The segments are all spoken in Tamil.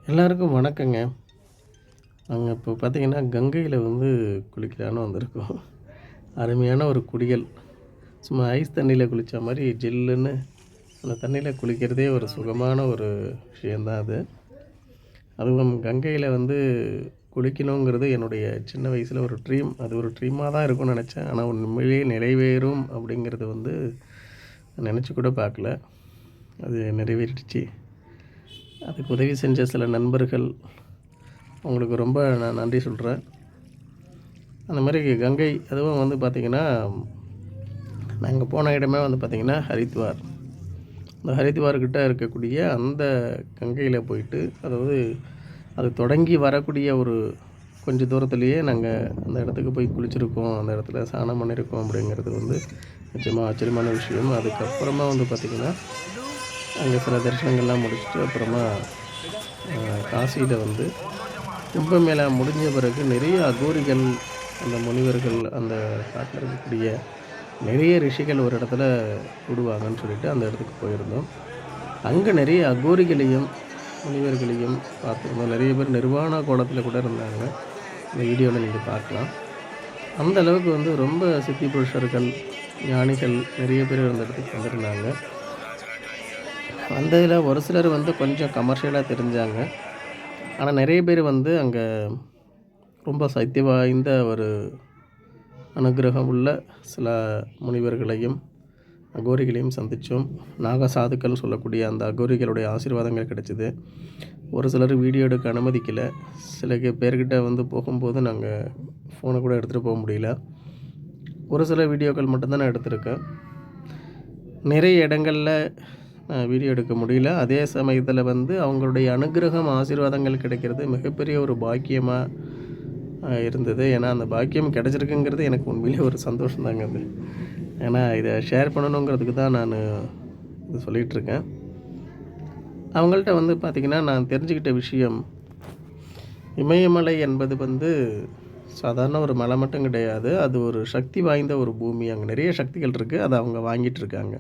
எல்லாருக்கும் வணக்கங்க. நாங்க இப்போ பார்த்தீங்கன்னா, கங்கையில குளிக்கலான்னு வந்திருக்கோம். அருமையான ஒரு குளியல். சும்மா ஐஸ் தண்ணியில குளிச்ச மாரி ஜில்லுன்னு அந்த தண்ணியில குளிக்கிறதே ஒரு சுகமான ஒரு விஷயம் தான் அது. அதுவும் கங்கையில குளிக்கணுங்கிறது என்னுடைய சின்ன வயசில ஒரு ட்ரீம். அது ஒரு ட்ரீமா தான் இருக்கும்னு நெனச்சேன். ஆனா உண்மையிலேயே நிறைவேறும் அப்படிங்கிறது நெனச்சு கூட பார்க்கல. அது நிறைவேறிடுச்சு. அதுக்கு உதவி செஞ்ச சில நண்பர்கள், அவங்களுக்கு ரொம்ப நான் நன்றி சொல்றேன். அந்த மாரி கங்கை அதுவும் பார்த்திங்கன்னா, நாங்க போன இடமே பார்த்திங்கன்னா ஹரித்வார். அந்த ஹரித்வார் கிட்ட இருக்கக்கூடிய அந்த கங்கையில போயிட்டு, அதாவது அது தொடங்கி வரக்கூடிய ஒரு கொஞ்சம் தூரத்திலேயே நாங்க அந்த இடத்துக்கு போய் குளிச்சிருக்கோம். அந்த இடத்துல ஸ்நானம் பண்ணியிருக்கோம் அப்படிங்கிறது நிச்சயமா ஆச்சரியமான விஷயம். அதுக்கப்புறமா பார்த்திங்கன்னா, அங்கே சில தரிசனங்கள்லாம் முடிச்சுட்டு அப்புறமா காசியில கும்பமேளா முடிஞ்ச பிறகு நிறைய அகோரிகள், அந்த முனிவர்கள், அந்த காட்டில் இருக்கக்கூடிய நிறைய ரிஷிகள் ஒரு இடத்துல கூடுவாங்கன்னு சொல்லிட்டு அந்த இடத்துக்கு போயிருந்தோம். அங்கே நிறைய அகோரிகளையும், முனிவர்களையும் பார்த்துருந்தோம். நிறைய பேர் நிர்வாண கோலத்தில் கூட இருந்தாங்க. இந்த வீடியோவில் நீங்கள் பார்க்கலாம். அந்த அளவுக்கு ரொம்ப சித்தி புருஷர்கள், ஞானிகள் நிறைய பேர் அந்த இடத்துக்கு வந்திருந்தாங்க. வந்ததில் ஒரு சிலர் கொஞ்சம் கமர்ஷியலாக தெரிஞ்சாங்க. ஆனா நிறைய பேர் அங்கே ரொம்ப சக்தி வாய்ந்த ஒரு அனுக்கிரகம் உள்ள சில முனிவர்களையும், அகோரிகளையும் சந்தித்தோம். நாகசாதுக்கள் சொல்லக்கூடிய அந்த அகோரிகளுடைய ஆசீர்வாதங்கள் கிடைச்சிது. ஒரு சிலர் வீடியோ எடுக்க அனுமதிக்கலை. சில பேர்கிட்ட போகும்போது நாங்கள் ஃபோனை கூட எடுத்துகிட்டு போக முடியல. ஒரு சில வீடியோக்கள் மட்டும்தான் நான் எடுத்திருக்கேன். நிறைய இடங்களில் வீடியோ எடுக்க முடியல. அதே சமயத்தில் அவங்களுடைய அனுக்கிரகம், ஆசீர்வாதங்கள் கிடைக்கிறது மிகப்பெரிய ஒரு பாக்கியமாக இருந்தது. ஏன்னா அந்த பாக்கியம் கிடச்சிருக்குங்கிறது எனக்கு உண்மையிலே ஒரு சந்தோஷம் தாங்க அது. ஏன்னா இதை ஷேர் பண்ணணுங்கிறதுக்கு தான் நான் இது சொல்லிகிட்ருக்கேன். அவங்கள்ட்ட பார்த்திங்கன்னா, நான் தெரிஞ்சுக்கிட்ட விஷயம், இமயமலை என்பது சாதாரண ஒரு மலை மட்டும் கிடையாது. அது ஒரு சக்தி வாய்ந்த ஒரு பூமி. அங்கே நிறைய சக்திகள் இருக்குது. அதை அவங்க வாங்கிட்டு இருக்காங்க.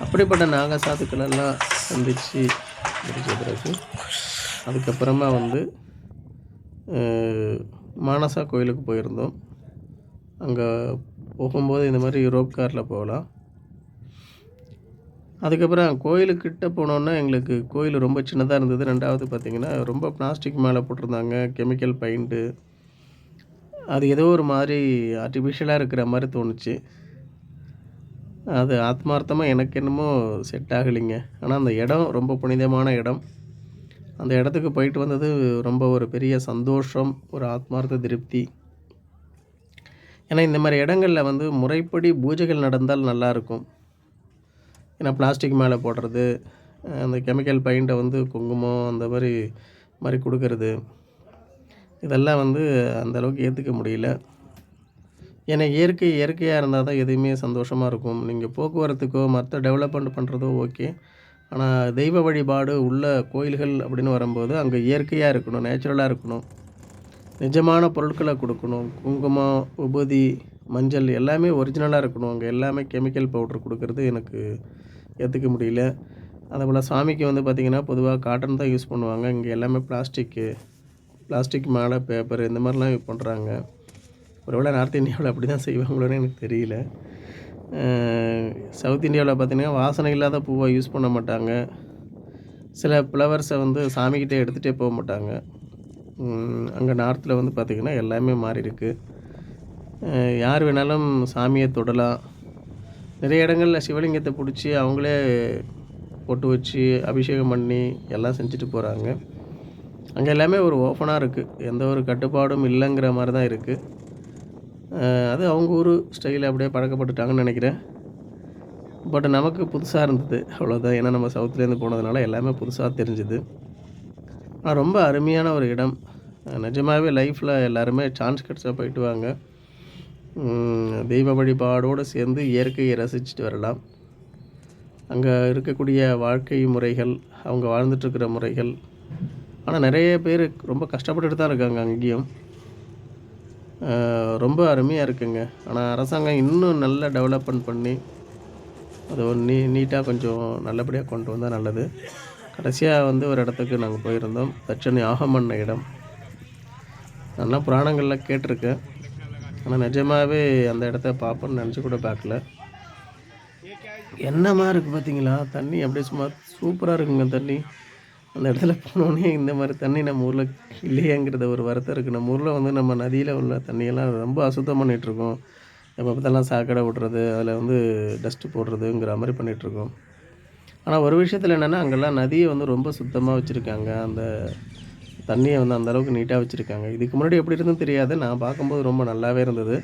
அப்படிப்பட்ட நாகசாதுக்களெல்லாம் சந்தித்து முடிச்ச பிறகு அதுக்கப்புறமா மானசா கோயிலுக்கு போயிருந்தோம். அங்கே போகும்போது இந்த மாதிரி ரோப் காரில் போகலாம். அதுக்கப்புறம் கோயிலுக்கிட்ட போனோன்னா எங்களுக்கு கோயில் ரொம்ப சின்னதாக இருந்தது. ரெண்டாவது பார்த்திங்கன்னா, ரொம்ப பிளாஸ்டிக் மேலே போட்டிருந்தாங்க, கெமிக்கல் பெயிண்ட்டு. அது ஏதோ ஒரு மாதிரி ஆர்டிஃபிஷியலாக இருக்கிற மாதிரி தோணுச்சு. அது ஆத்மார்த்தமாக எனக்கு என்னமோ செட் ஆகலைங்க. ஆனால் அந்த இடம் ரொம்ப புனிதமான இடம். அந்த இடத்துக்கு போயிட்டு வந்தது ரொம்ப ஒரு பெரிய சந்தோஷம், ஒரு ஆத்மார்த்த திருப்தி. ஏன்னா இந்த மாதிரி இடங்களில் முறைப்படி பூஜைகள் நடந்தால் நல்லாயிருக்கும். ஏன்னா பிளாஸ்டிக் மேலே போடுறது, அந்த கெமிக்கல் பெயிண்ட்டை குங்குமம் அந்த மாதிரி கொடுக்கறது, இதெல்லாம் அந்த அளவுக்கு ஏற்றுக்க முடியல. ஏன்னா இயற்கையாக இருந்தால் தான் எதுவுமே சந்தோஷமாக இருக்கும். நீங்கள் போக்குவரத்துக்கோ மற்ற டெவலப்மெண்ட் பண்ணுறதோ ஓகே. ஆனால் தெய்வ வழிபாடு உள்ள கோயில்கள் அப்படின்னு வரும்போது அங்கே இயற்கையாக இருக்கணும், நேச்சுரலாக இருக்கணும், நிஜமான பொருட்களை கொடுக்கணும். குங்குமம், உபதி, மஞ்சள் எல்லாமே ஒரிஜினலாக இருக்கணும். அங்கே எல்லாமே கெமிக்கல் பவுடர் கொடுக்கறது எனக்கு ஏற்றுக்க முடியல. அதேபோல் சாமிக்கு பார்த்திங்கன்னா, பொதுவாக காட்டன் தான் யூஸ் பண்ணுவாங்க. இங்கே எல்லாமே பிளாஸ்டிக் மேலே பேப்பர் இந்த மாதிரிலாம் யூஸ் பண்ணுறாங்க. ஒருவேளை நார்த் இந்தியாவில் அப்படி தான் செய்வாங்களோன்னு எனக்கு தெரியல. சவுத் இந்தியாவில் பார்த்திங்கன்னா, வாசனை இல்லாத பூவை யூஸ் பண்ண மாட்டாங்க. சில ஃப்ளவர்ஸை சாமிக்கிட்டே எடுத்துகிட்டே போக மாட்டாங்க. அங்கே நார்த்தில் பார்த்திங்கன்னா எல்லாமே மாறி இருக்குது. யார் வேணாலும் சாமியை தொடலாம். நிறைய இடங்களில் சிவலிங்கத்தை பிடிச்சி அவங்களே பொட்டு வச்சு அபிஷேகம் பண்ணி எல்லாம் செஞ்சுட்டு போகிறாங்க. அங்கே எல்லாமே ஒரு ஓப்பனாக இருக்குது. எந்த ஒரு கட்டுப்பாடும் இல்லைங்கிற மாதிரி தான் இருக்குது. அது அவங்க ஊர் ஸ்டைலில் அப்படியே பழக்கப்பட்டுட்டாங்கன்னு நினைக்கிறேன். பட் நமக்கு புதுசாக இருந்தது, அவ்வளோதான். ஏன்னா நம்ம சவுத்துலேருந்து போனதுனால எல்லாமே புதுசாக தெரிஞ்சுது. ஆனால் ரொம்ப அருமையான ஒரு இடம். நிஜமாகவே லைஃப்பில் எல்லாருமே சான்ஸ் கிடச்சா போயிட்டு வாங்க. தெய்வ வழிபாடோடு சேர்ந்து இயற்கையை ரசிச்சுட்டு வரலாம். அங்கே இருக்கக்கூடிய வாழ்க்கை முறைகள், அவங்க வாழ்ந்துட்டுருக்கிற முறைகள், ஆனால் நிறைய பேர் ரொம்ப கஷ்டப்பட்டுட்டு தான் இருக்காங்க அங்கேயும். ரொம்ப அருமையாக இருக்குங்க. ஆனால் அரசாங்கம் இன்னும் நல்லா டெவலப்மெண்ட் பண்ணி அதை ஒரு நீட்டாக கொஞ்சம் நல்லபடியாக கொண்டு வந்தால் நல்லது. கடைசியாக வந்து ஒரு இடத்துக்கு நாங்கள் போயிருந்தோம். தட்சன் யாகமன்ன இடம். நான்லாம் புராணங்களில் கேட்டிருக்கேன். ஆனால் நிஜமாகவே அந்த இடத்த பார்ப்போன்னு நினச்சி கூட பார்க்கல. என்னமா இருக்குது பார்த்தீங்களா? தண்ணி அப்படியே சும்மா சூப்பராக இருக்குங்க தண்ணி. அந்த இடத்துல போனோனே இந்த மாதிரி தண்ணி நம்ம ஊரில் இல்லையேங்கிறத ஒரு வருத்தம் இருக்குது. நம்ம ஊரில் வந்து நம்ம நதியில் உள்ள தண்ணியெல்லாம் ரொம்ப அசுத்தம் பண்ணிகிட்ருக்கோம். எப்போ பார்த்தாலும் சாக்கடை விட்றது, அதில் வந்து டஸ்ட்டு போடுறதுங்கிற மாதிரி பண்ணிகிட்ருக்கோம். ஆனால் ஒரு விஷயத்தில் என்னென்னா, அங்கெல்லாம் நதியை வந்து ரொம்ப சுத்தமாக வச்சுருக்காங்க. அந்த தண்ணியை வந்து அந்த அளவுக்கு நீட்டாக வச்சுருக்காங்க. இதுக்கு முன்னாடி எப்படி இருந்துன்னு தெரியாது. நான் பார்க்கும்போது ரொம்ப நல்லாவே இருந்தது.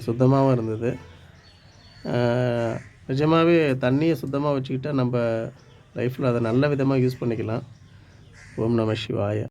சுத்தமாகவும் இருந்தது. நிஜமாகவே தண்ணியை சுத்தமாக வச்சுக்கிட்டா நம்ம லைஃப்பில் அதை நல்ல விதமாக யூஸ் பண்ணிக்கலாம். ஓம் நம சிவாய.